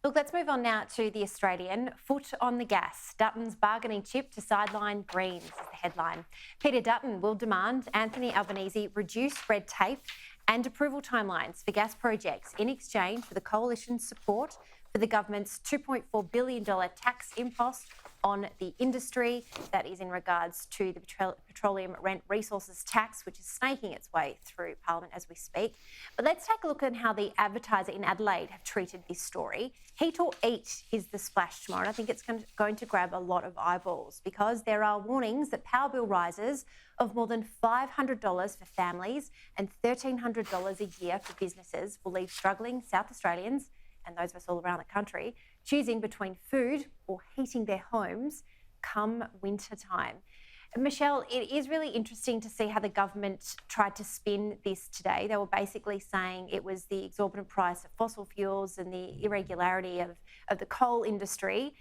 Look, let's move on now to The Australian. Foot on the gas. Dutton's bargaining chip to sideline Greens is the headline. Peter Dutton will demand Anthony Albanese reduce red tape and approval timelines for gas projects in exchange for the coalition's support for the government's $2.4 billion tax impost on the industry. That is in regards to the petroleum rent resources tax, which is snaking its way through Parliament as we speak. But let's take a look at how the Advertiser in Adelaide have treated this story. Heat or eat is the splash tomorrow. And I think it's going to grab a lot of eyeballs because there are warnings that power bill rises of more than $500 for families and $1,300 a year for businesses will leave struggling South Australians and those of us all around the country choosing between food or heating their homes come winter time. Michelle, it is really interesting to see how the government tried to spin this today. They were basically saying it was the exorbitant price of fossil fuels and the irregularity of the coal industry.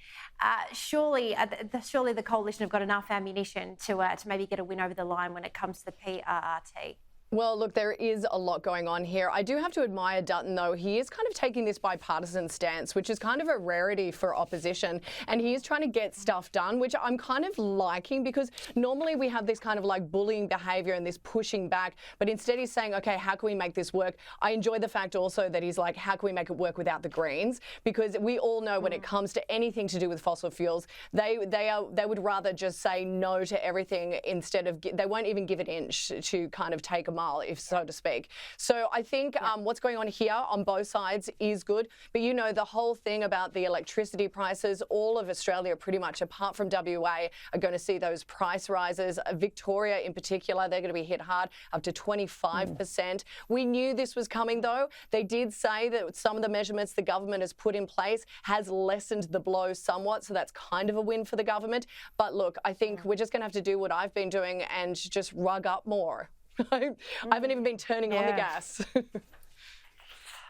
Surely the coalition have got enough ammunition to maybe get a win over the line when it comes to the PRRT. Well, look, there is a lot going on here. I do have to admire Dutton, though. He is kind of taking this bipartisan stance, which is kind of a rarity for opposition. And he is trying to get stuff done, which I'm kind of liking because normally we have this kind of like bullying behaviour and this pushing back. But instead he's saying, OK, how can we make this work? I enjoy the fact also that he's like, how can we make it work without the Greens? Because we all know when it comes to anything to do with fossil fuels, they would rather just say no to everything instead of, they won't even give an inch to kind of take a mile, if so to speak. So I think what's going on here on both sides is good. But, you know, the whole thing about the electricity prices, all of Australia pretty much, apart from WA, are going to see those price rises. Victoria in particular, they're going to be hit hard, up to 25%. We knew this was coming, though. They did say that some of the measurements the government has put in place has lessened the blow somewhat. So that's kind of a win for the government. But look, I think we're just going to have to do what I've been doing and just rug up more. I haven't even been turning on the gas.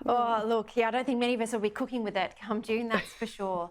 Oh, look, I don't think many of us will be cooking with it come June, that's for sure.